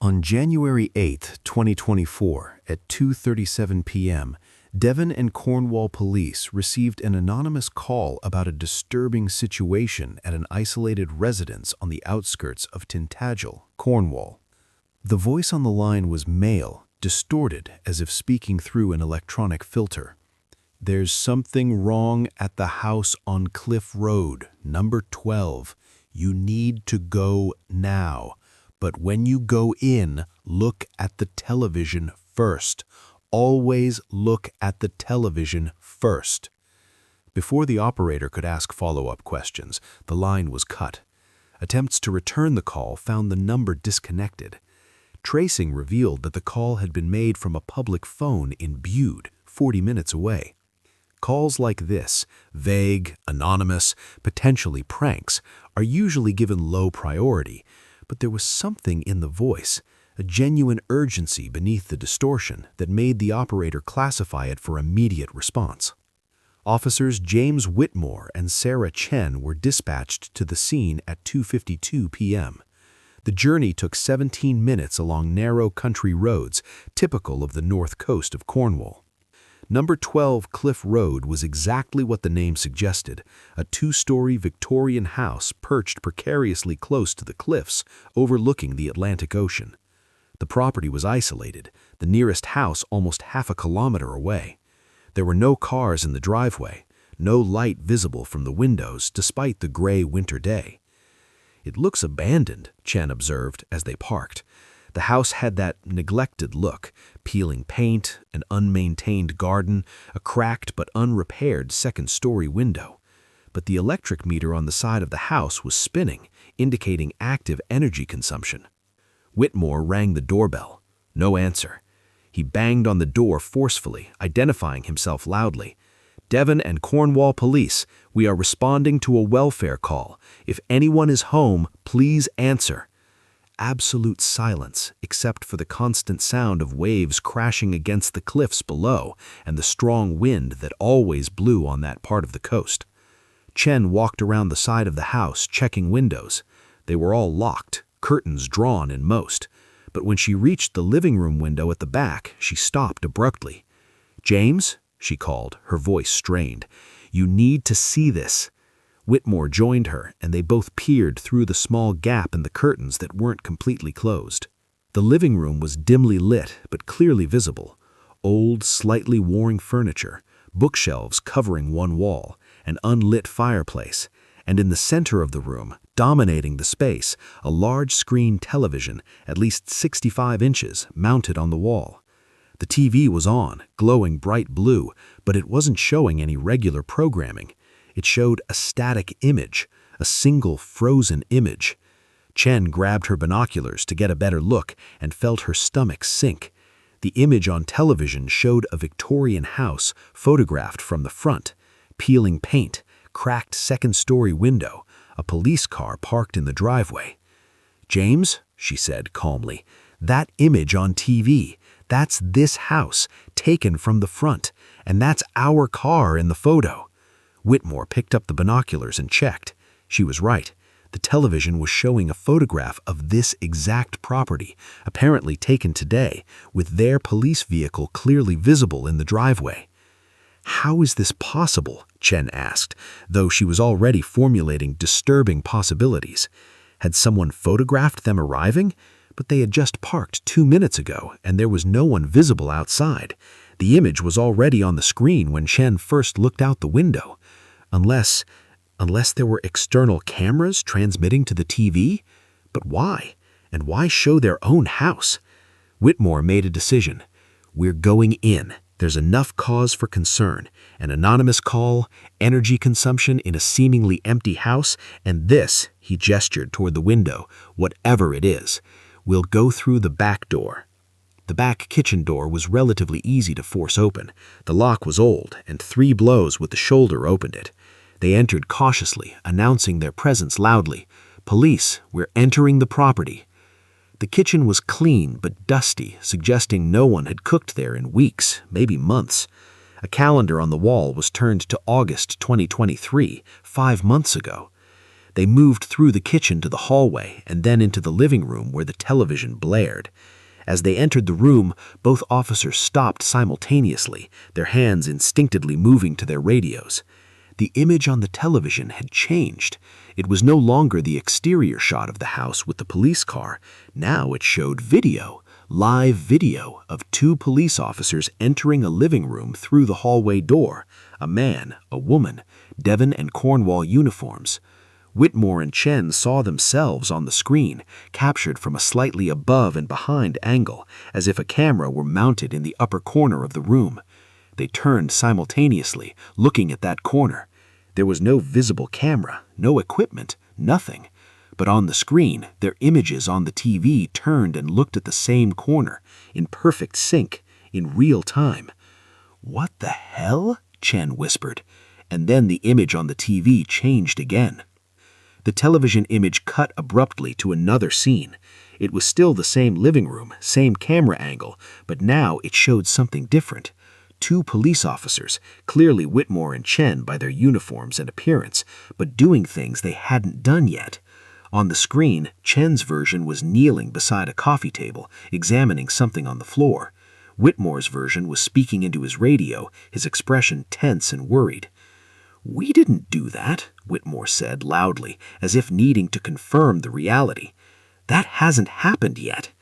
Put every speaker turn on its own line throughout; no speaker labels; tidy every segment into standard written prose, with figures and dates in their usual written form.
On January 8, 2024, at 2:37 p.m., Devon and Cornwall police received an anonymous call about a disturbing situation at an isolated residence on the outskirts of Tintagel, Cornwall. The voice on the line was male, distorted as if speaking through an electronic filter. "There's something wrong at the house on Cliff Road, number 12. You need to go now. But when you go in, look at the television first. Always look at the television first." Before the operator could ask follow-up questions, the line was cut. Attempts to return the call found the number disconnected. Tracing revealed that the call had been made from a public phone in Bude, 40 minutes away. Calls like this, vague, anonymous, potentially pranks, are usually given low priority, but there was something in the voice, a genuine urgency beneath the distortion that made the operator classify it for immediate response. Officers James Whitmore and Sarah Chen were dispatched to the scene at 2:52 p.m. The journey took 17 minutes along narrow country roads, typical of the north coast of Cornwall. Number 12 Cliff Road was exactly what the name suggested, a two-story Victorian house perched precariously close to the cliffs overlooking the Atlantic Ocean. The property was isolated, the nearest house almost half a kilometer away. There were no cars in the driveway, no light visible from the windows despite the gray winter day. "It looks abandoned," Chen observed as they parked. The house had that neglected look, peeling paint, an unmaintained garden, a cracked but unrepaired second-story window. But the electric meter on the side of the house was spinning, indicating active energy consumption. Whitmore rang the doorbell. No answer. He banged on the door forcefully, identifying himself loudly. "Devon and Cornwall Police, we are responding to a welfare call. If anyone is home, please answer." Absolute silence, except for the constant sound of waves crashing against the cliffs below and the strong wind that always blew on that part of the coast. Chen walked around the side of the house, checking windows. They were all locked, curtains drawn in most. But when she reached the living room window at the back, she stopped abruptly. "James," she called, her voice strained, "you need to see this." Whitmore joined her, and they both peered through the small gap in the curtains that weren't completely closed. The living room was dimly lit, but clearly visible. Old, slightly worn furniture, bookshelves covering one wall, an unlit fireplace, and in the center of the room, dominating the space, a large screen television, at least 65 inches, mounted on the wall. The TV was on, glowing bright blue, but it wasn't showing any regular programming. It showed a static image, a single frozen image. Chen grabbed her binoculars to get a better look and felt her stomach sink. The image on television showed a Victorian house photographed from the front, peeling paint, cracked second-story window, a police car parked in the driveway. "James," she said calmly, "that image on TV, that's this house, taken from the front, and that's our car in the photo." Whitmore picked up the binoculars and checked. She was right. The television was showing a photograph of this exact property, apparently taken today, with their police vehicle clearly visible in the driveway. "How is this possible?" Chen asked, though she was already formulating disturbing possibilities. Had someone photographed them arriving? But they had just parked 2 minutes ago, and there was no one visible outside. The image was already on the screen when Chen first looked out the window. Unless there were external cameras transmitting to the TV? But why? And why show their own house? Whitmore made a decision. "We're going in. There's enough cause for concern. An anonymous call, energy consumption in a seemingly empty house, and this," he gestured toward the window, "whatever it is. We'll go through the back door." The back kitchen door was relatively easy to force open. The lock was old, and 3 blows with the shoulder opened it. They entered cautiously, announcing their presence loudly. "Police, we're entering the property." The kitchen was clean but dusty, suggesting no one had cooked there in weeks, maybe months. A calendar on the wall was turned to August 2023, 5 months ago.
They moved through the kitchen to the hallway and then into the living room where the television blared. As they entered the room, both officers stopped simultaneously, their hands instinctively moving to their radios. The image on the television had changed. It was no longer the exterior shot of the house with the police car. Now it showed video, live video of two police officers entering a living room through the hallway door. A man, a woman, Devon and Cornwall uniforms. Whitmore and Chen saw themselves on the screen, captured from a slightly above and behind angle, as if a camera were mounted in the upper corner of the room. They turned simultaneously, looking at that corner. There was no visible camera, no equipment, nothing. But on the screen, their images on the TV turned and looked at the same corner, in perfect sync, in real time. "What the hell?" Chen whispered. And then the image on the TV changed again. The television image cut abruptly to another scene. It was still the same living room, same camera angle, but now it showed something different. Two police officers, clearly Whitmore and Chen by their uniforms and appearance, but doing things they hadn't done yet. On the screen, Chen's version was kneeling beside a coffee table, examining something on the floor. Whitmore's version was speaking into his radio, his expression tense and worried. "We didn't do that," Whitmore said loudly, as if needing to confirm the reality. "That hasn't happened yet."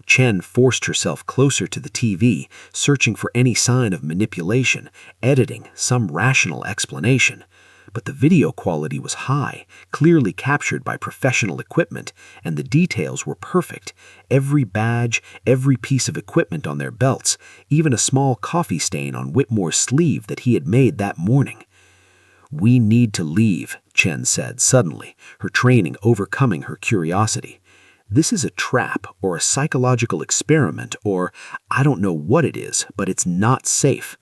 Chen forced herself closer to the TV, searching for any sign of manipulation, editing, some rational explanation. But the video quality was high, clearly captured by professional equipment, and the details were perfect. Every badge, every piece of equipment on their belts, even a small coffee stain on Whitmore's sleeve that he had made that morning. "We need to leave," Chen said suddenly, her training overcoming her curiosity. "This is a trap or a psychological experiment or I don't know what it is, but it's not safe."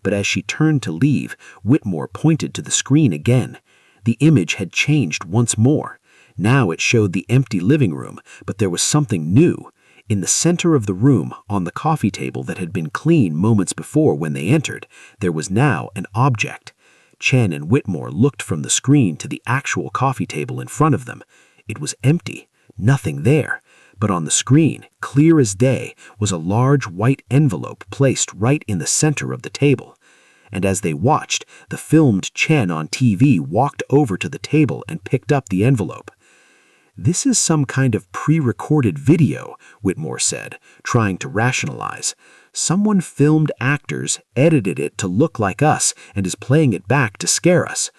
But as she turned to leave, Whitmore pointed to the screen again. The image had changed once more. Now it showed the empty living room, but there was something new. In the center of the room, on the coffee table that had been clean moments before when they entered, there was now an object. Chen and Whitmore looked from the screen to the actual coffee table in front of them. It was empty, nothing there. But on the screen, clear as day, was a large white envelope placed right in the center of the table. And as they watched, the filmed Chen on TV walked over to the table and picked up the envelope. "This is some kind of pre-recorded video," Whitmore said, trying to rationalize. "Someone filmed actors, edited it to look like us, and is playing it back to scare us."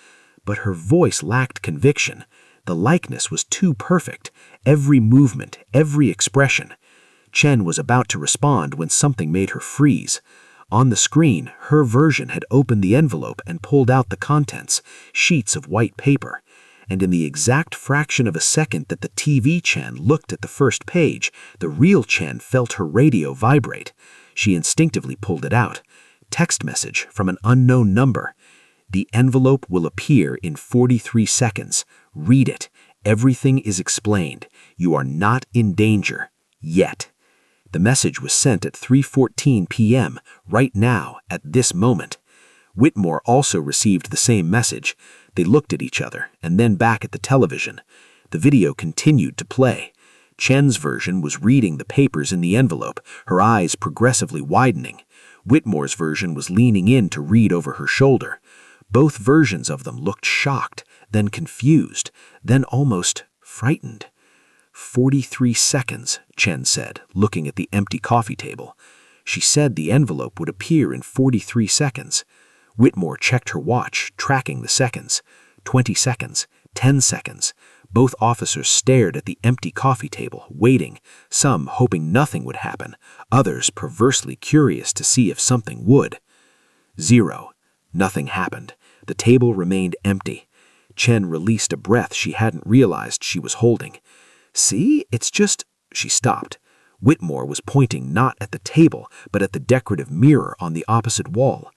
But her voice lacked conviction. The likeness was too perfect, every movement, every expression. Chen was about to respond when something made her freeze. On the screen, her version had opened the envelope and pulled out the contents, sheets of white paper. And in the exact fraction of a second that the TV Chen looked at the first page, the real Chen felt her radio vibrate. She instinctively pulled it out. Text message from an unknown number. "The envelope will appear in 43 seconds. Read it. Everything is explained. You are not in danger. Yet." The message was sent at 3:14 p.m., right now, at this moment. Whitmore also received the same message. They looked at each other, and then back at the television. The video continued to play. Chen's version was reading the papers in the envelope, her eyes progressively widening. Whitmore's version was leaning in to read over her shoulder. Both versions of them looked shocked, then confused, then almost frightened. 43 seconds, Chen said, looking at the empty coffee table. She said the envelope would appear in 43 seconds. Whitmore checked her watch, tracking the seconds. 20 seconds, 10 seconds. Both officers stared at the empty coffee table, waiting, some hoping nothing would happen, others perversely curious to see if something would. 0. Nothing happened. The table remained empty. Chen released a breath she hadn't realized she was holding. "See, it's just—" She stopped. Whitmore was pointing not at the table, but at the decorative mirror on the opposite wall.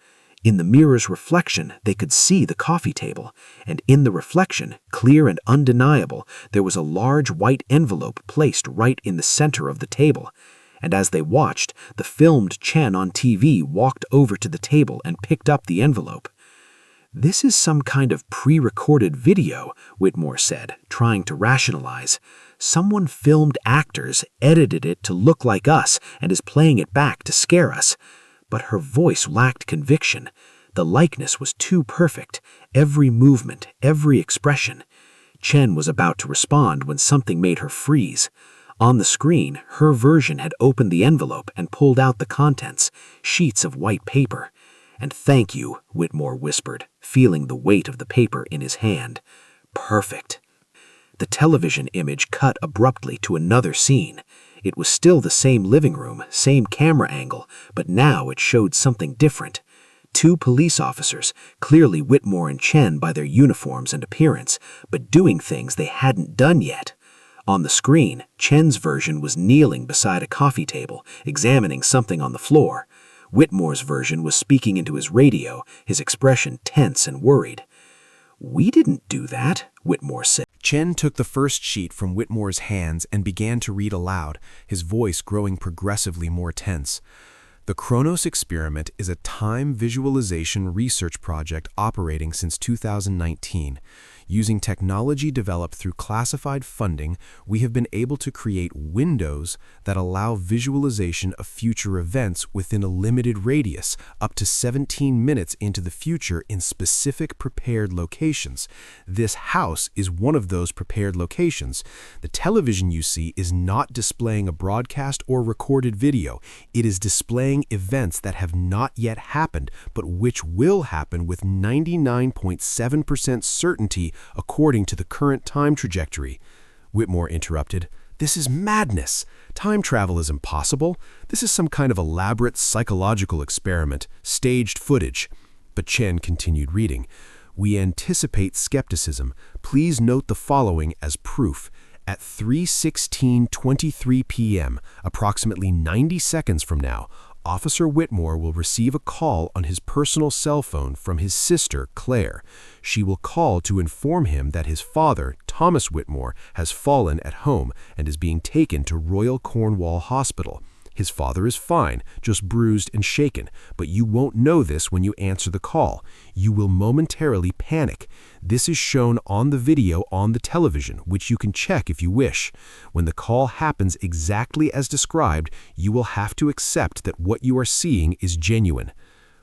In the mirror's reflection, they could see the coffee table, and in the reflection, clear and undeniable, there was a large white envelope placed right in the center of the table. And as they watched, the filmed Chen on TV walked over to the table and picked up the envelope. "This is some kind of pre-recorded video," Whitmore said, trying to rationalize. "Someone filmed actors, edited it to look like us, and is playing it back to scare us." But her voice lacked conviction. The likeness was too perfect, every movement, every expression. Chen was about to respond when something made her freeze. On the screen, her version had opened the envelope and pulled out the contents, sheets of white paper. "And thank you," Whitmore whispered, feeling the weight of the paper in his hand. "Perfect." The television image cut abruptly to another scene. It was still the same living room, same camera angle, but now it showed something different. Two police officers, clearly Whitmore and Chen by their uniforms and appearance, but doing things they hadn't done yet. On the screen, Chen's version was kneeling beside a coffee table, examining something on the floor. Whitmore's version was speaking into his radio, his expression tense and worried. "We didn't do that," Whitmore said.
Chen took the first sheet from Whitmore's hands and began to read aloud, his voice growing progressively more tense. The Kronos experiment is a time visualization research project operating since 2019. Using technology developed through classified funding, we have been able to create windows that allow visualization of future events within a limited radius, up to 17 minutes into the future in specific prepared locations. This house is one of those prepared locations. The television you see is not displaying a broadcast or recorded video. It is displaying events that have not yet happened, but which will happen with 99.7% certainty according to the current time trajectory. Whitmore interrupted. "This is madness. Time travel is impossible. This is some kind of elaborate psychological experiment, staged footage." But Chen continued reading. "We anticipate skepticism. Please note the following as proof. At 3:16:23 p.m., approximately 90 seconds from now, Officer Whitmore will receive a call on his personal cell phone from his sister, Claire. She will call to inform him that his father, Thomas Whitmore, has fallen at home and is being taken to Royal Cornwall Hospital. His father is fine, just bruised and shaken, but you won't know this when you answer the call. You will momentarily panic. This is shown on the video on the television, which you can check if you wish. When the call happens exactly as described, you will have to accept that what you are seeing is genuine."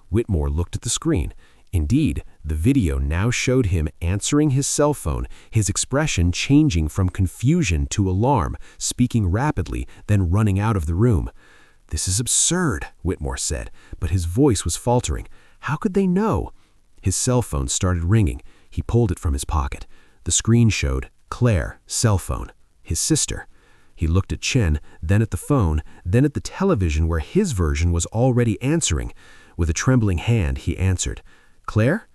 Whitmore looked at the screen. Indeed, the video now showed him answering his cell phone, his expression changing from confusion to alarm, speaking rapidly, then running out of the room. "This is absurd," Whitmore said, but his voice was faltering. How could they know? His cell phone started ringing. He pulled it from his pocket. The screen showed Claire, cell phone, his sister. He looked at Chen, then at the phone, then at the television where his version was already answering. With a trembling hand, he answered. "Claire?"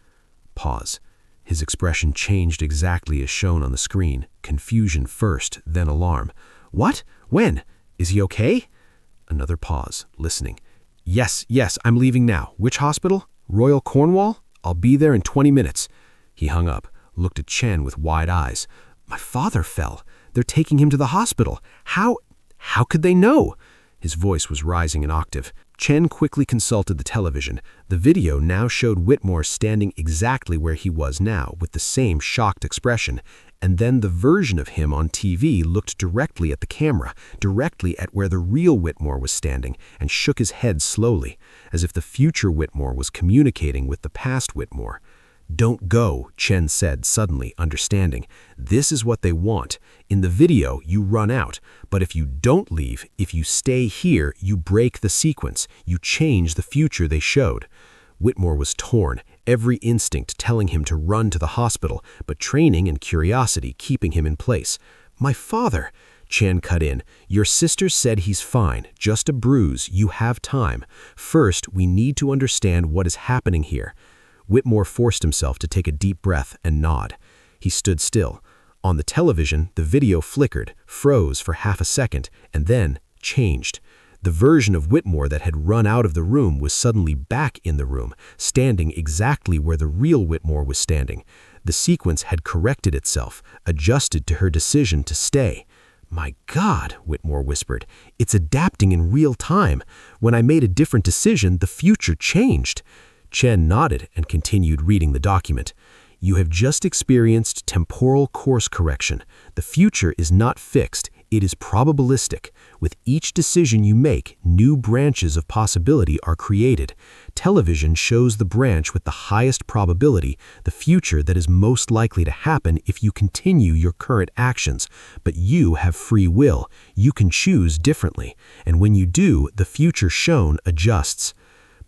Pause. His expression changed exactly as shown on the screen. Confusion first, then alarm. "What? When? Is he okay?" Another pause, listening. Yes, I'm leaving now. Which hospital? Royal Cornwall? I'll be there in 20 minutes. He hung up, looked at Chen with wide eyes. "My father fell. They're taking him to the hospital. How could they know?" His voice was rising an octave. Chen quickly consulted the television. The video now showed Whitmore standing exactly where he was now, with the same shocked expression. And then the version of him on TV looked directly at the camera, directly at where the real Whitmore was standing, and shook his head slowly, as if the future Whitmore was communicating with the past Whitmore. "Don't go," Chen said, suddenly understanding. "This is what they want. In the video, you run out. But if you don't leave, if you stay here, you break the sequence. You change the future they showed." Whitmore was torn, every instinct telling him to run to the hospital, but training and curiosity keeping him in place. "My father," Chen cut in. "Your sister said he's fine, just a bruise. You have time. First, we need to understand what is happening here." Whitmore forced himself to take a deep breath and nod. He stood still. On the television, the video flickered, froze for half a second, and then changed. The version of Whitmore that had run out of the room was suddenly back in the room, standing exactly where the real Whitmore was standing. The sequence had corrected itself, adjusted to her decision to stay. "My God," Whitmore whispered, "it's adapting in real time. When I made a different decision, the future changed."
Chen nodded and continued reading the document. You have just experienced temporal course correction. The future is not fixed, it is probabilistic. With each decision you make, new branches of possibility are created. Television shows the branch with the highest probability, the future that is most likely to happen if you continue your current actions. But you have free will. You can choose differently. And when you do, the future shown adjusts.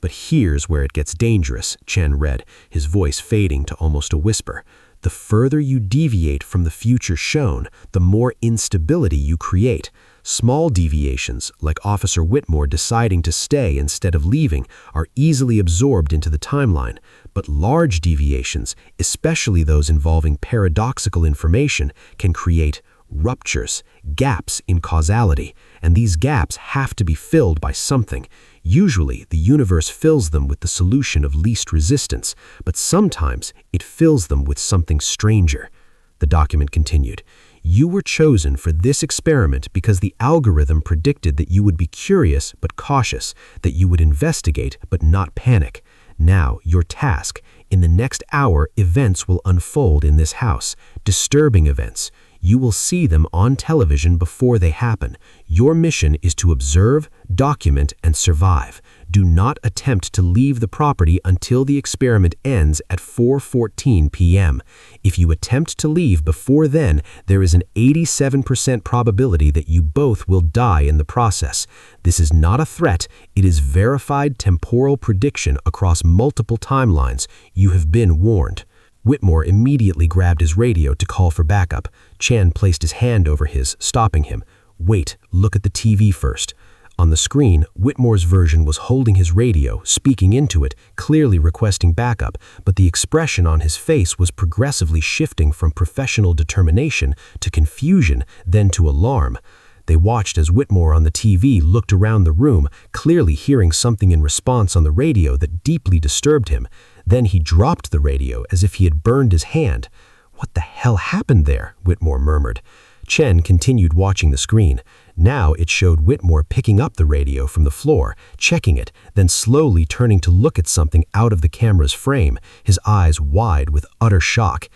But here's where it gets dangerous, Chen read, his voice fading to almost a whisper. The further you deviate from the future shown, the more instability you create. Small deviations, like Officer Whitmore deciding to stay instead of leaving, are easily absorbed into the timeline. But large deviations, especially those involving paradoxical information, can create ruptures, gaps in causality, and these gaps have to be filled by something. Usually, the universe fills them with the solution of least resistance, but sometimes it fills them with something stranger. The document continued. You were chosen for this experiment because the algorithm predicted that you would be curious but cautious, that you would investigate but not panic. Now, your task. In the next hour, events will unfold in this house, disturbing events. You will see them on television before they happen. Your mission is to observe, document, and survive. Do not attempt to leave the property until the experiment ends at 4:14 p.m. If you attempt to leave before then, there is an 87% probability that you both will die in the process. This is not a threat. It is verified temporal prediction across multiple timelines. You have been warned. Whitmore immediately grabbed his radio to call for backup. Chen placed his hand over his, stopping him. Wait, look at the TV first. On the screen, Whitmore's version was holding his radio, speaking into it, clearly requesting backup, but the expression on his face was progressively shifting from professional determination to confusion, then to alarm. They watched as Whitmore on the TV looked around the room, clearly hearing something in response on the radio that deeply disturbed him. Then he dropped the radio as if he had burned his hand. What the hell happened there? Whitmore murmured. Chen continued watching the screen. Now it showed Whitmore picking up the radio from the floor, checking it, then slowly turning to look at something out of the camera's frame, his eyes wide with utter shock.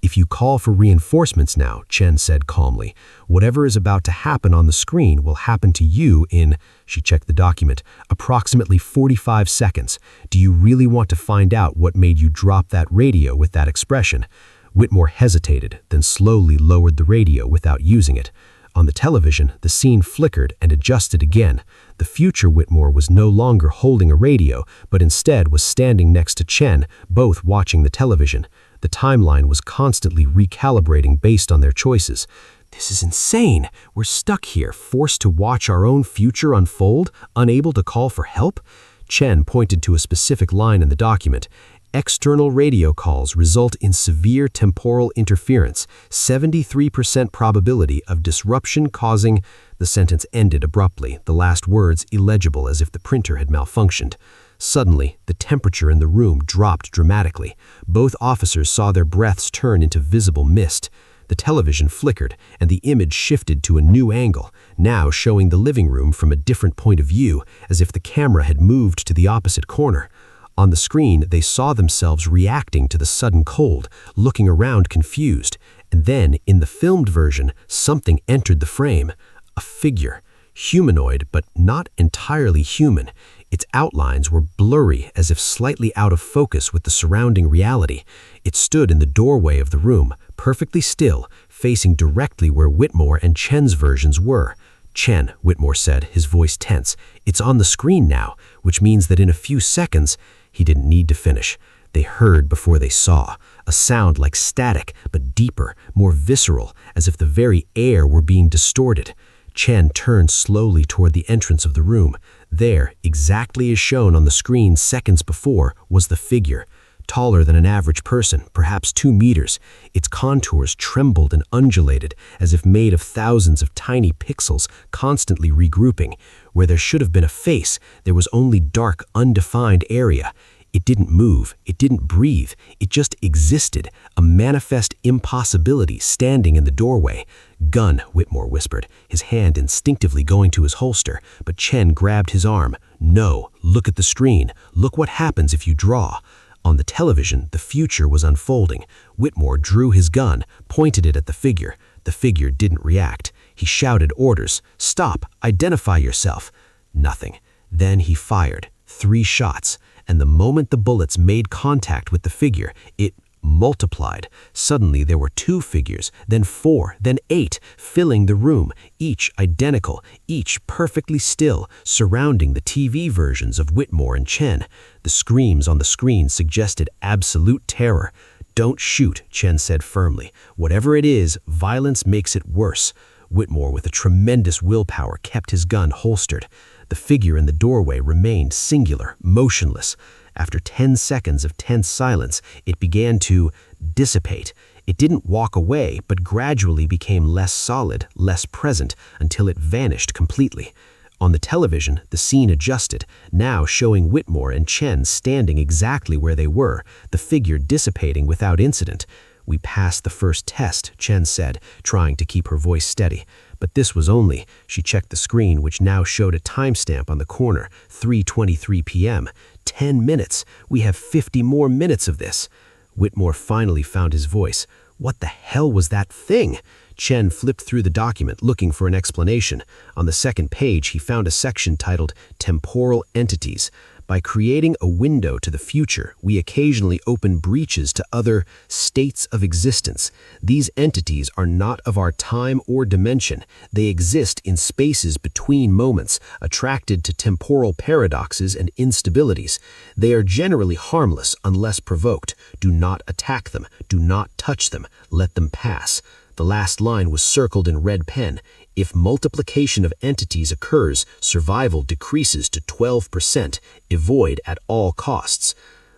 If you call for reinforcements now, Chen said calmly, whatever is about to happen on the screen will happen to you in, she checked the document, approximately 45 seconds. Do you really want to find out what made you drop that radio with that expression? Whitmore hesitated, then slowly lowered the radio without using it. On the television, the scene flickered and adjusted again. The future Whitmore was no longer holding a radio, but instead was standing next to Chen, both watching the television. The timeline was constantly recalibrating based on their choices. This is insane. We're stuck here, forced to watch our own future unfold, unable to call for help. Chen pointed to a specific line in the document. External radio calls result in severe temporal interference, 73% probability of disruption causing... The sentence ended abruptly, the last words illegible as if the printer had malfunctioned. Suddenly, the temperature in the room dropped dramatically. Both officers saw their breaths turn into visible mist. The television flickered, and the image shifted to a new angle, now showing the living room from a different point of view, as if the camera had moved to the opposite corner. On the screen, they saw themselves reacting to the sudden cold, looking around confused. And then, in the filmed version, something entered the frame. A figure. Humanoid, but not entirely human. Its outlines were blurry, as if slightly out of focus with the surrounding reality. It stood in the doorway of the room, perfectly still, facing directly where Whitmore and Chen's versions were. Chen, Whitmore said, his voice tense. It's on the screen now, which means that in a few seconds... He didn't need to finish. They heard before they saw, a sound like static, but deeper, more visceral, as if the very air were being distorted. Chen turned slowly toward the entrance of the room. There, exactly as shown on the screen seconds before, was the figure. Taller than an average person, perhaps 2 meters. Its contours trembled and undulated, as if made of thousands of tiny pixels constantly regrouping. Where there should have been a face, there was only dark, undefined area. It didn't move, it didn't breathe, it just existed, a manifest impossibility standing in the doorway. "Gun," Whitmore whispered, his hand instinctively going to his holster, but Chen grabbed his arm. "No, look at the screen. Look what happens if you draw." On the television, the future was unfolding. Whitmore drew his gun, pointed it at the figure. The figure didn't react. He shouted orders. "Stop! Identify yourself!" Nothing. Then he fired 3 shots, and the moment the bullets made contact with the figure, it multiplied. Suddenly there were 2 figures, then 4, then 8, filling the room, each identical, each perfectly still, surrounding the TV versions of Whitmore and Chen. The screams on the screen suggested absolute terror. "Don't shoot," Chen said firmly. "Whatever it is, violence makes it worse." Whitmore, with a tremendous willpower, kept his gun holstered. The figure in the doorway remained singular, motionless. After 10 seconds of tense silence, it began to dissipate. It didn't walk away, but gradually became less solid, less present, until it vanished completely. On the television, the scene adjusted, now showing Whitmore and Chen standing exactly where they were, the figure dissipating without incident. "We passed the first test," Chen said, trying to keep her voice steady. But this was only, she checked the screen, which now showed a timestamp on the corner, 3:23 p.m. 10 minutes. We have 50 more minutes of this. Whitmore finally found his voice. "What the hell was that thing?" Chen flipped through the document, looking for an explanation. On the second page, he found a section titled Temporal Entities. "By creating a window to the future, we occasionally open breaches to other states of existence. These entities are not of our time or dimension. They exist in spaces between moments, attracted to temporal paradoxes and instabilities. They are generally harmless unless provoked. Do not attack them. Do not touch them. Let them pass." The last line was circled in red pen. "If multiplication of entities occurs, survival decreases to 12%. Avoid at all costs."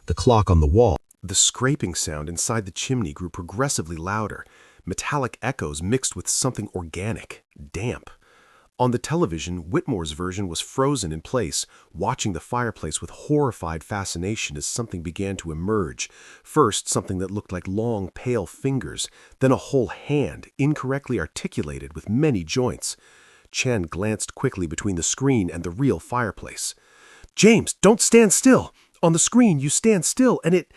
The clock on the wall.
The scraping sound inside the chimney grew progressively louder, metallic echoes mixed with something organic, damp. On the television, Whitmore's version was frozen in place, watching the fireplace with horrified fascination as something began to emerge. First, something that looked like long, pale fingers, then a whole hand, incorrectly articulated with many joints. Chen glanced quickly between the screen and the real fireplace. "James, don't stand still! On the screen, you stand still, and it...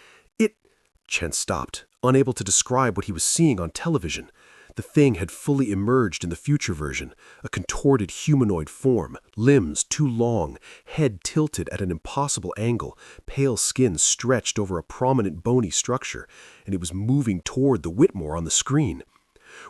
Chen stopped, unable to describe what he was seeing on television. The thing had fully emerged in the future version, a contorted humanoid form, limbs too long, head tilted at an impossible angle, pale skin stretched over a prominent bony structure, and it was moving toward the Whitmore on the screen.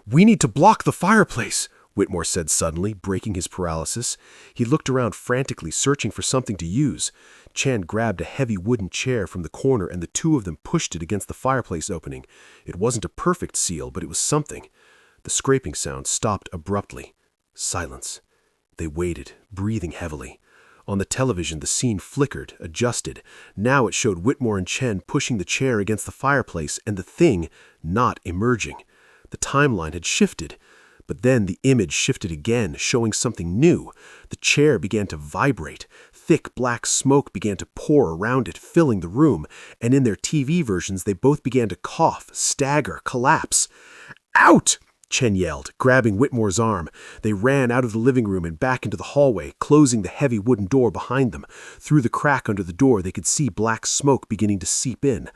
"We need to block the fireplace," Whitmore said suddenly, breaking his paralysis. He looked around frantically, searching for something to use. Chen grabbed a heavy wooden chair from the corner, and the 2 of them pushed it against the fireplace opening. It wasn't a perfect seal, but it was something. The scraping sound stopped abruptly. Silence. They waited, breathing heavily. On the television, the scene flickered, adjusted. Now it showed Whitmore and Chen pushing the chair against the fireplace, and the thing not emerging. The timeline had shifted. But then the image shifted again, showing something new. The chair began to vibrate. Thick black smoke began to pour around it, filling the room, and in their TV versions they both began to cough, stagger, collapse. "Out!" Chen yelled, grabbing Whitmore's arm. They ran out of the living room and back into the hallway, closing the heavy wooden door behind them. Through the crack under the door they could see black smoke beginning to seep in.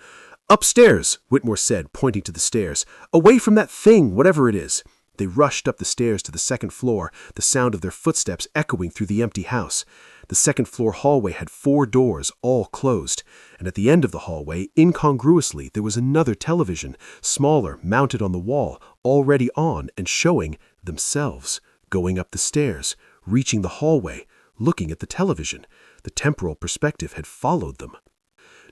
"Upstairs," Whitmore said, pointing to the stairs. "Away from that thing, whatever it is." They rushed up the stairs to the second floor, the sound of their footsteps echoing through the empty house. The second-floor hallway had 4 doors, all closed, and at the end of the hallway, incongruously, there was another television, smaller, mounted on the wall, already on and showing themselves, going up the stairs, reaching the hallway, looking at the television. The temporal perspective had followed them.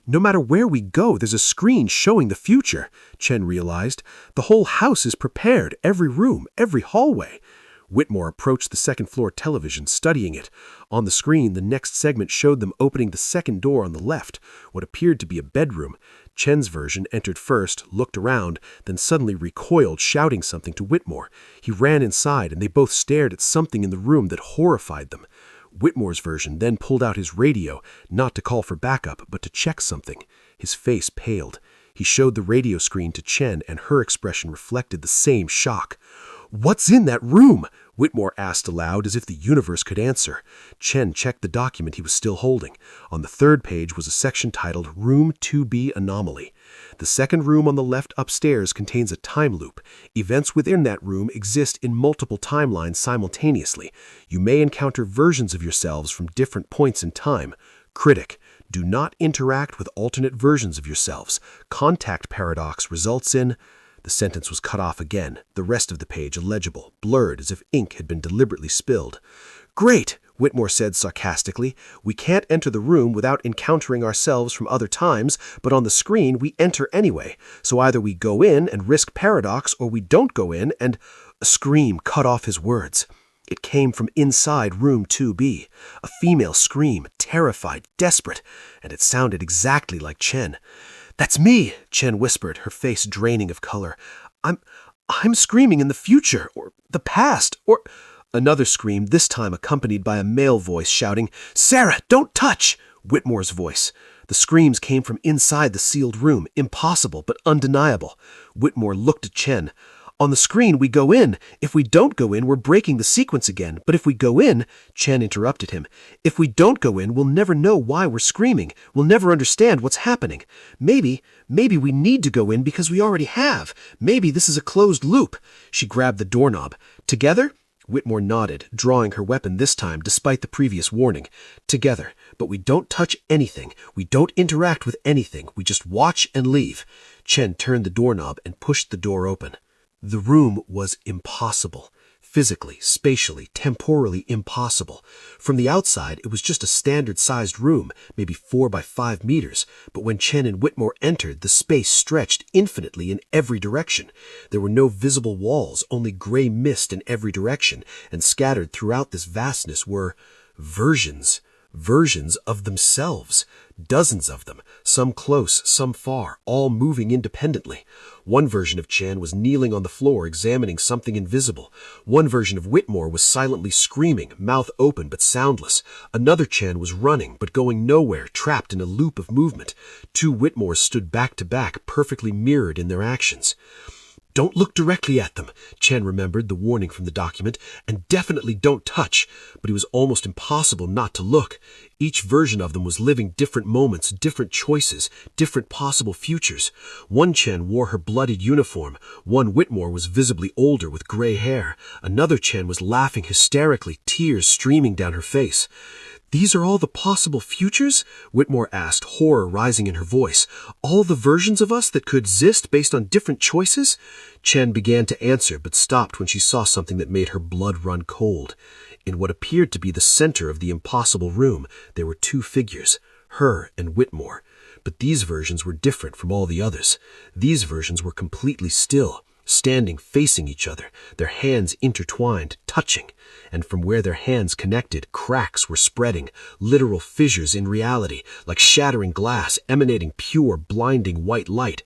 "No matter where we go, there's a screen showing the future," Chen realized. "The whole house is prepared, every room, every hallway." Whitmore approached the second-floor television, studying it. On the screen, the next segment showed them opening the second door on the left, what appeared to be a bedroom. Chen's version entered first, looked around, then suddenly recoiled, shouting something to Whitmore. He ran inside, and they both stared at something in the room that horrified them. Whitmore's version then pulled out his radio, not to call for backup, but to check something. His face paled. He showed the radio screen to Chen, and her expression reflected the same shock. "What's in that room?" Whitmore asked aloud, as if the universe could answer. Chen checked the document he was still holding. On the third page was a section titled Room 2B Anomaly. The second room on the left upstairs contains a time loop. Events within that room exist in multiple timelines simultaneously. You may encounter versions of yourselves from different points in time. Critic: do not interact with alternate versions of yourselves. Contact paradox results in... The sentence was cut off again, the rest of the page illegible, blurred as if ink had been deliberately spilled. "Great," Whitmore said sarcastically. "We can't enter the room without encountering ourselves from other times, but on the screen we enter anyway. So either we go in and risk paradox, or we don't go in and—" A scream cut off his words. It came from inside room 2B. A female scream, terrified, desperate, and it sounded exactly like Chen. "That's me," Chen whispered, her face draining of color. I'm screaming in the future, or the past, or..." Another scream, this time accompanied by a male voice shouting, "Sarah, don't touch!" Whitmore's voice. The screams came from inside the sealed room, impossible but undeniable. Whitmore looked at Chen. "On the screen, we go in. If we don't go in, we're breaking the sequence again. But if we go in," Chen interrupted him, "if we don't go in, we'll never know why we're screaming. We'll never understand what's happening. Maybe we need to go in because we already have. Maybe this is a closed loop." She grabbed the doorknob. "Together?" Whitmore nodded, drawing her weapon this time despite the previous warning. "Together. But we don't touch anything. We don't interact with anything. We just watch and leave." Chen turned the doorknob and pushed the door open. The room was impossible. Physically, spatially, temporally impossible. From the outside, it was just a standard-sized room, maybe 4 by 5 meters, but when Chen and Whitmore entered, the space stretched infinitely in every direction. There were no visible walls, only gray mist in every direction, and scattered throughout this vastness were versions of themselves. Dozens of them, some close, some far, all moving independently. One version of Chen was kneeling on the floor examining something invisible. One version of Whitmore was silently screaming, mouth open but soundless. Another Chen was running but going nowhere, trapped in a loop of movement. Two Whitmores stood back to back, perfectly mirrored in their actions. "Don't look directly at them," Chen remembered the warning from the document, "and definitely don't touch." But it was almost impossible not to look. Each version of them was living different moments, different choices, different possible futures. One Chen wore her bloodied uniform. One Whitmore was visibly older with gray hair. Another Chen was laughing hysterically, tears streaming down her face. "These are all the possible futures?" Whitmore asked, horror rising in her voice. "All the versions of us that could exist based on different choices?" Chen began to answer, but stopped when she saw something that made her blood run cold. In what appeared to be the center of the impossible room, there were two figures, her and Whitmore. But these versions were different from all the others. These versions were completely still, standing facing each other, their hands intertwined, touching. And from where their hands connected, cracks were spreading, literal fissures in reality, like shattering glass emanating pure, blinding white light.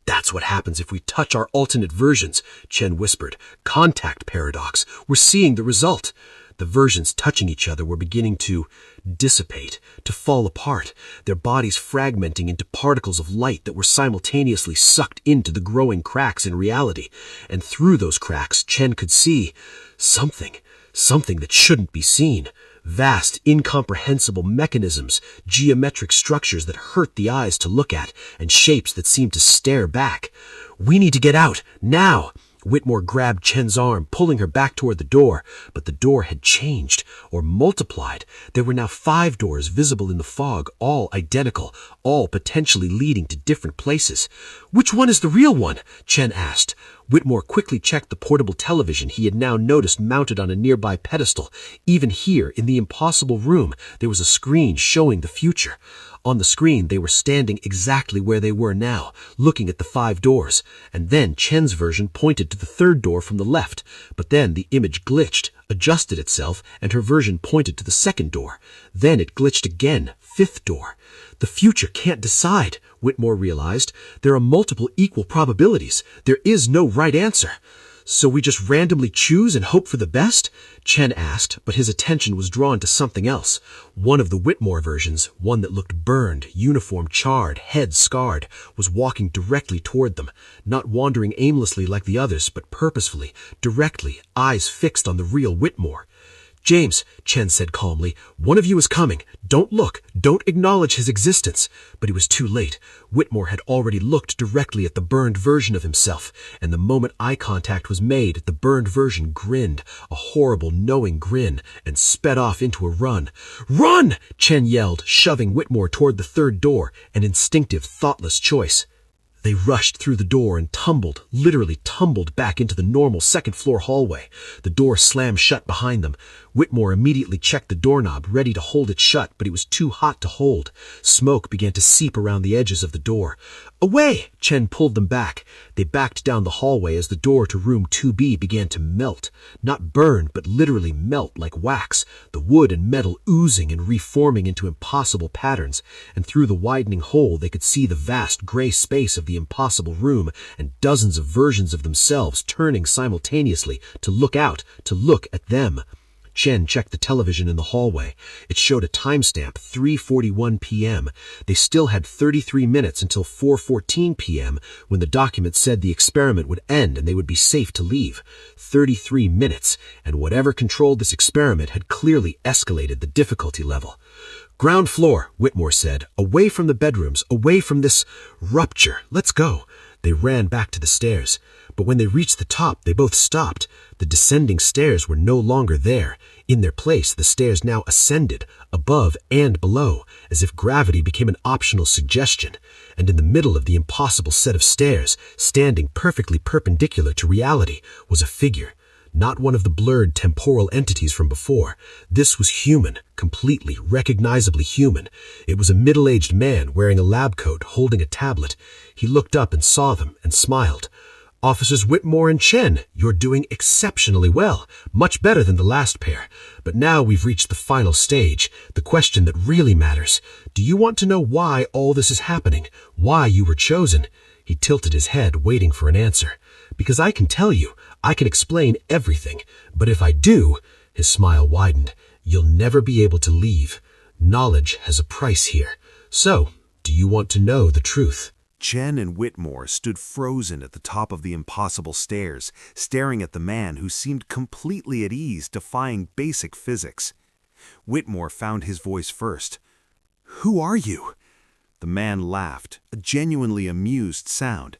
"That's what happens if we touch our alternate versions," Chen whispered. "Contact paradox. We're seeing the result." The versions touching each other were beginning to dissipate, to fall apart, their bodies fragmenting into particles of light that were simultaneously sucked into the growing cracks in reality. And through those cracks, Chen could see something that shouldn't be seen. Vast, incomprehensible mechanisms, geometric structures that hurt the eyes to look at, and shapes that seemed to stare back. "We need to get out, now!" Whitmore grabbed Chen's arm, pulling her back toward the door, but the door had changed, or multiplied. There were now 5 doors visible in the fog, all identical, all potentially leading to different places. "Which one is the real one?" Chen asked. Whitmore quickly checked the portable television he had now noticed mounted on a nearby pedestal. Even here, in the impossible room, there was a screen showing the future. On the screen, they were standing exactly where they were now, looking at the 5 doors. And then Chen's version pointed to the 3rd door from the left. But then the image glitched, adjusted itself, and her version pointed to the 2nd door. Then it glitched again, 5th door. The future can't decide, Whitmore realized. There are multiple equal probabilities. There is no right answer.
So we just randomly choose and hope for the best? Chen asked, but his attention was drawn to something else. One of the Whitmore versions, one that looked burned, uniform charred, head scarred, was walking directly toward them, not wandering aimlessly like the others, but purposefully, directly, eyes fixed on the real Whitmore. James, Chen said calmly, one of you is coming. Don't look. Don't acknowledge his existence. But he was too late. Whitmore had already looked directly at the burned version of himself, and the moment eye contact was made, the burned version grinned, a horrible, knowing grin, and sped off into a run. Run! Chen yelled, shoving Whitmore toward the third door, an instinctive, thoughtless choice. They rushed through the door and tumbled, literally tumbled back into the normal second-floor hallway. The door slammed shut behind them. Whitmore immediately checked the doorknob, ready to hold it shut, but it was too hot to hold. Smoke began to seep around the edges of the door. Away! Chen pulled them back. They backed down the hallway as the door to room 2B began to melt. Not burn, but literally melt like wax, the wood and metal oozing and reforming into impossible patterns, and through the widening hole they could see the vast gray space of the impossible room and dozens of versions of themselves turning simultaneously to look out, to look at them. Chen checked the television in the hallway. It showed a timestamp, 3:41 p.m. They still had 33 minutes until 4:14 p.m. when the document said the experiment would end and they would be safe to leave. 33 minutes, and whatever controlled this experiment had clearly escalated the difficulty level. Ground floor, Whitmore said. Away from the bedrooms, away from this rupture. Let's go. They ran back to the stairs. But when they reached the top, they both stopped. The descending stairs were no longer there. In their place, the stairs now ascended, above and below, as if gravity became an optional suggestion. And in the middle of the impossible set of stairs, standing perfectly perpendicular to reality, was a figure. Not one of the blurred temporal entities from before. This was human, completely, recognizably human. It was a middle-aged man wearing a lab coat, holding a tablet. He looked up and saw them and smiled. Officers Whitmore and Chen, you're doing exceptionally well, much better than the last pair. But now we've reached the final stage, the question that really matters. Do you want to know why all this is happening? Why you were chosen? He tilted his head, waiting for an answer. Because I can tell you, I can explain everything. But if I do, his smile widened, you'll never be able to leave. Knowledge has a price here. So, do you want to know the truth?
Chen and Whitmore stood frozen at the top of the impossible stairs, staring at the man who seemed completely at ease, defying basic physics. Whitmore found his voice first. "Who are you?" The man laughed, a genuinely amused sound.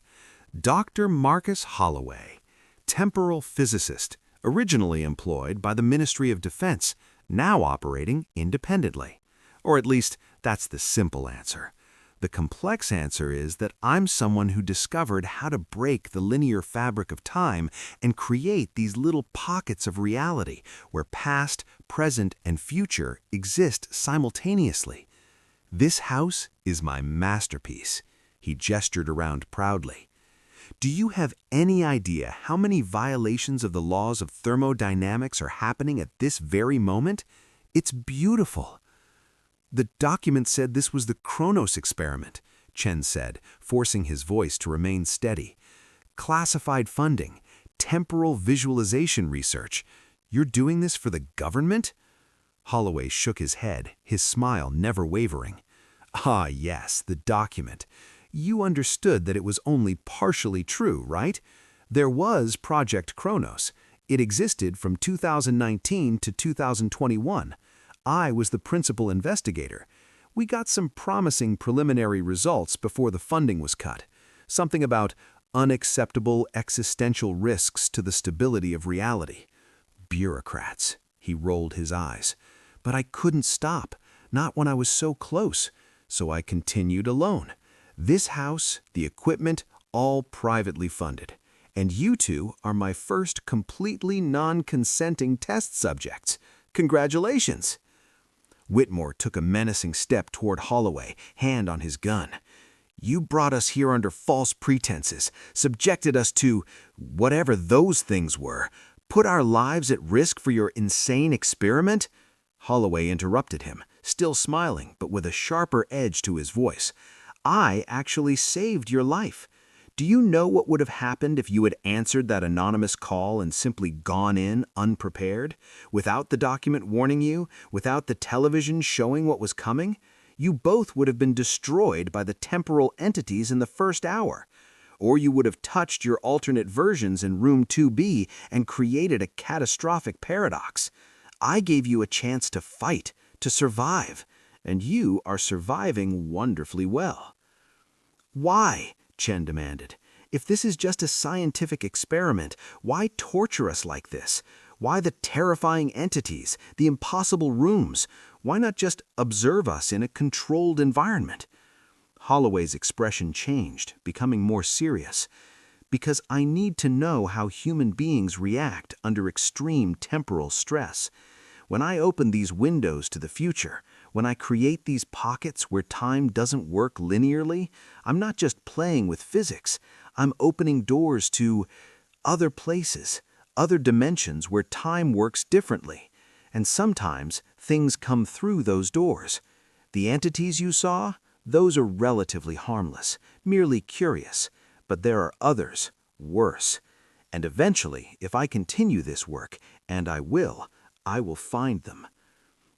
Dr. Marcus Holloway, temporal physicist, originally employed by the Ministry of Defense, now operating independently. Or at least, that's the simple answer. The complex answer is that I'm someone who discovered how to break the linear fabric of time and create these little pockets of reality where past, present, and future exist simultaneously. This house is my masterpiece. He gestured around proudly. Do you have any idea how many violations of the laws of thermodynamics are happening at this very moment? It's beautiful. The document said this was the Kronos experiment, Chen said, forcing his voice to remain steady. Classified funding, temporal visualization research. You're doing this for the government? Holloway shook his head, his smile never wavering. Ah, yes, the document. You understood that it was only partially true, right? There was Project Kronos. It existed from 2019 to 2021. I was the principal investigator. We got some promising preliminary results before the funding was cut. Something about unacceptable existential risks to the stability of reality. Bureaucrats. He rolled his eyes. But I couldn't stop, not when I was so close. So I continued alone. This house, the equipment, all privately funded. And you two are my first completely non-consenting test subjects. Congratulations. Whitmore took a menacing step toward Holloway, hand on his gun. You brought us here under false pretenses, subjected us to whatever those things were, put our lives at risk for your insane experiment? Holloway interrupted him, still smiling, but with a sharper edge to his voice. I actually saved your life.
Do you know what would have happened if you had answered that anonymous call and simply gone in unprepared, without the document warning you, without the television showing what was coming? You both would have been destroyed by the temporal entities in the first hour. Or you would have touched your alternate versions in room 2B and created a catastrophic paradox. I gave you a chance to fight, to survive, and you are surviving wonderfully well. Why? Chen demanded. If this is just a scientific experiment, why torture us like this? Why the terrifying entities, the impossible rooms? Why not just observe us in a controlled environment? Holloway's expression changed, becoming more serious. Because I need to know how human beings react under extreme temporal stress. When I open these windows to the future, when I create these pockets where time doesn't work linearly, I'm not just playing with physics. I'm opening doors to other places, other dimensions where time works differently. And sometimes things come through those doors. The entities you saw, those are relatively harmless, merely curious. But there are others, worse. And eventually, if I continue this work, and I will find them.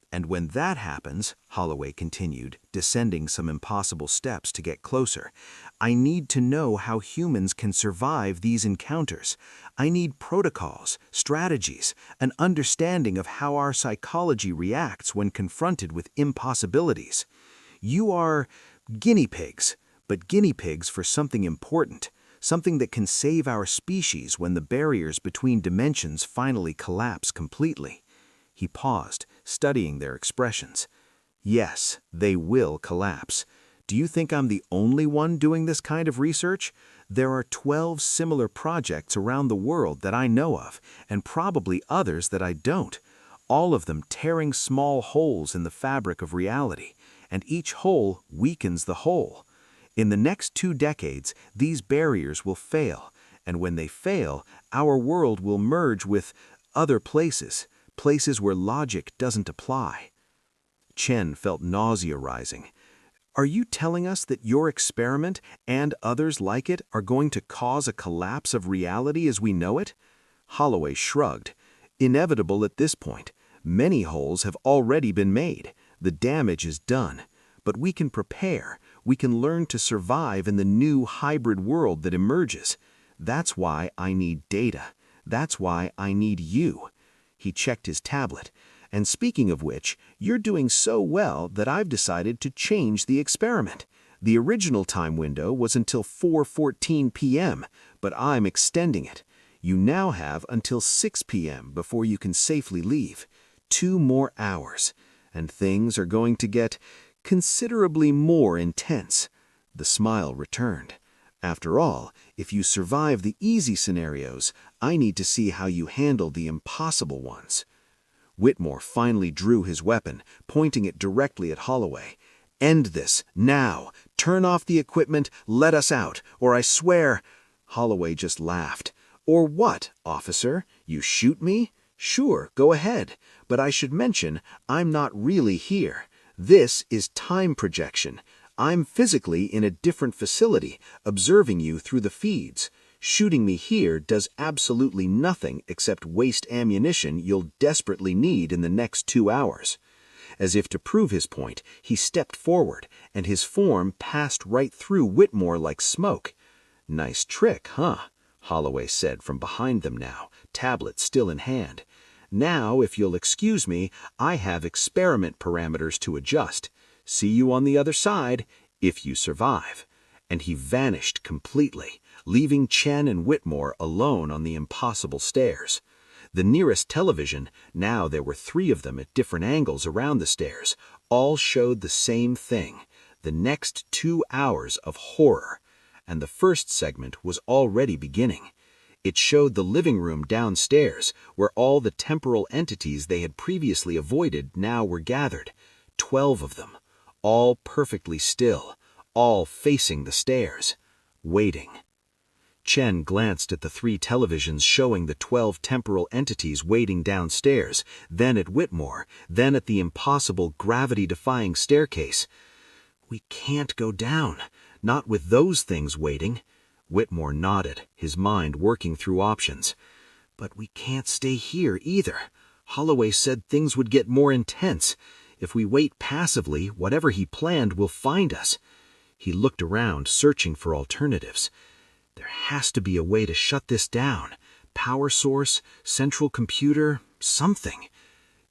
And when that happens, Holloway continued, descending some impossible steps to get closer, I need to know how humans can survive these encounters. I need protocols, strategies, an understanding of how our psychology reacts when confronted with impossibilities. You are guinea pigs, but guinea pigs for something important, something that can save our species when the barriers between dimensions finally collapse completely. He paused, studying their expressions. Yes, they will collapse. Do you think I'm the only one doing this kind of research? There are 12 similar projects around the world that I know of, and probably others that I don't, all of them tearing small holes in the fabric of reality, and each hole weakens the whole. In the next 2 decades, these barriers will fail, and when they fail, our world will merge with other places where logic doesn't apply. Chen felt nausea rising. Are you telling us that your experiment and others like it are going to cause a collapse of reality as we know it? Holloway shrugged. Inevitable at this point. Many holes have already been made. The damage is done. But we can prepare. We can learn to survive in the new hybrid world that emerges. That's why I need data. That's why I need you. He checked his tablet. And speaking of which, you're doing so well that I've decided to change the experiment. The original time window was until 4:14 p.m., but I'm extending it. You now have until 6 p.m. before you can safely leave. 2 more hours. And things are going to get considerably more intense. The smile returned. After all, if you survive the easy scenarios, I need to see how you handle the impossible ones. Whitmore finally drew his weapon, pointing it directly at Holloway. End this, now. Turn off the equipment, let us out, or I swear... Holloway just laughed. Or what, officer? You shoot me? Sure, go ahead. But I should mention, I'm not really here. This is time projection. I'm physically in a different facility, observing you through the feeds. Shooting me here does absolutely nothing except waste ammunition you'll desperately need in the next 2 hours. As if to prove his point, he stepped forward, and his form passed right through Whitmore like smoke. Nice trick, huh? Holloway said from behind them now, tablet still in hand. Now, if you'll excuse me, I have experiment parameters to adjust. See you on the other side, if you survive. And he vanished completely, leaving Chen and Whitmore alone on the impossible stairs. The nearest television, now there were 3 of them at different angles around the stairs, all showed the same thing, the next 2 hours of horror. And the first segment was already beginning. It showed the living room downstairs, where all the temporal entities they had previously avoided now were gathered, 12 of them. All perfectly still, all facing the stairs, waiting. Chen glanced at the 3 televisions showing the 12 temporal entities waiting downstairs, then at Whitmore, then at the impossible gravity-defying staircase. We can't go down, not with those things waiting.
Whitmore nodded, his mind working through options. But we can't stay here either. Holloway said things would get more intense. If we wait passively, whatever he planned will find us. He looked around, searching for alternatives. There has to be a way to shut this down. Power source, central computer, something.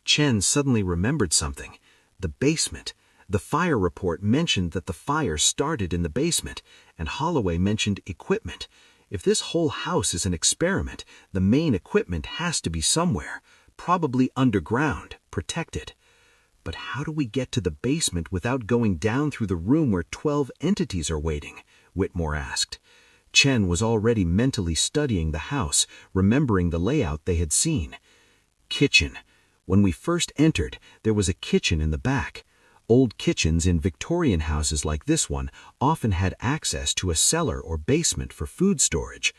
Chen suddenly remembered something. The basement. The fire report mentioned that the fire started in the basement, and Holloway mentioned equipment. If this whole house is an experiment, the main equipment has to be somewhere, probably underground, protected. But how do we get to the basement without going down through the room where 12 entities are waiting? Whitmore asked. Chen was already mentally studying the house, remembering the layout they had seen. Kitchen. When we first entered, there was a kitchen in the back. Old kitchens in Victorian houses like this one often had access to a cellar or basement for food storage.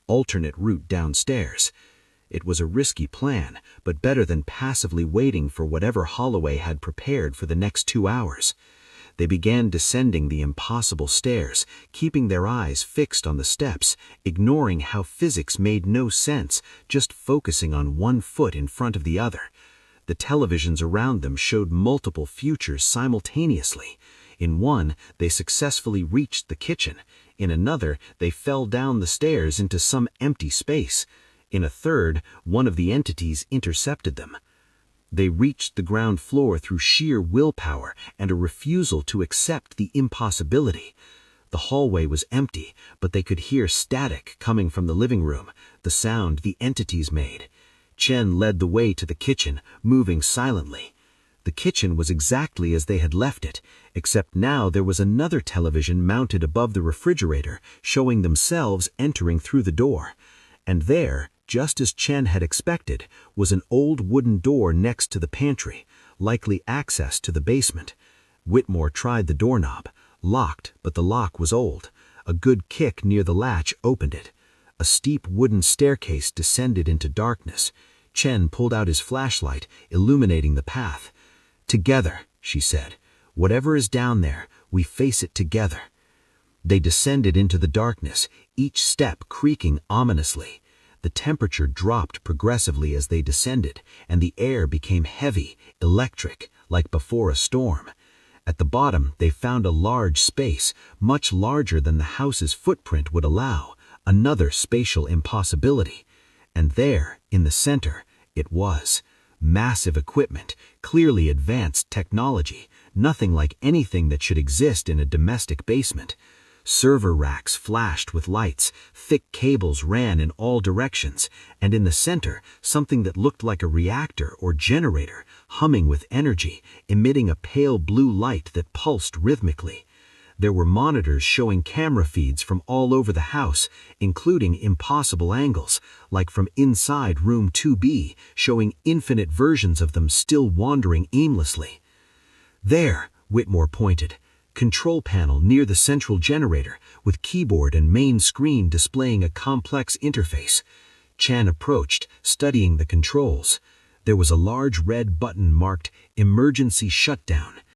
Alternate route downstairs. It was a risky plan, but better than passively waiting for whatever Holloway had prepared for the next 2 hours. They began descending the impossible stairs, keeping their eyes fixed on the steps, ignoring how physics made no sense, just focusing on one foot in front of the other. The televisions around them showed multiple futures simultaneously. In one, they successfully reached the kitchen. In another, they fell down the stairs into some empty space. In a third, one of the entities intercepted them. They reached the ground floor through sheer willpower and a refusal to accept the impossibility. The hallway was empty, but they could hear static coming from the living room, the sound the entities made. Chen led the way to the kitchen, moving silently. The kitchen was exactly as they had left it, except now there was another television mounted above the refrigerator, showing themselves entering through the door. And there, just as Chen had expected, was an old wooden door next to the pantry, likely access to the basement. Whitmore tried the doorknob. Locked, but the lock was old. A good kick near the latch opened it. A steep wooden staircase descended into darkness. Chen pulled out his flashlight, illuminating the path. "Together," she said. "Whatever is down there, we face it together." They descended into the darkness, each step creaking ominously. The temperature dropped progressively as they descended, and the air became heavy, electric, like before a storm. At the bottom, they found a large space, much larger than the house's footprint would allow, another spatial impossibility. And there, in the center, it was. Massive equipment, clearly advanced technology, nothing like anything that should exist in a domestic basement. Server racks flashed with lights, thick cables ran in all directions, and in the center, something that looked like a reactor or generator, humming with energy, emitting a pale blue light that pulsed rhythmically. There were monitors showing camera feeds from all over the house, including impossible angles, like from inside room 2B, showing infinite versions of them still wandering aimlessly. "There," Whitmore pointed. "Control panel near the central generator, with keyboard and main screen displaying a complex interface." Chan approached, studying the controls. There was a large red button marked Emergency Shutdown.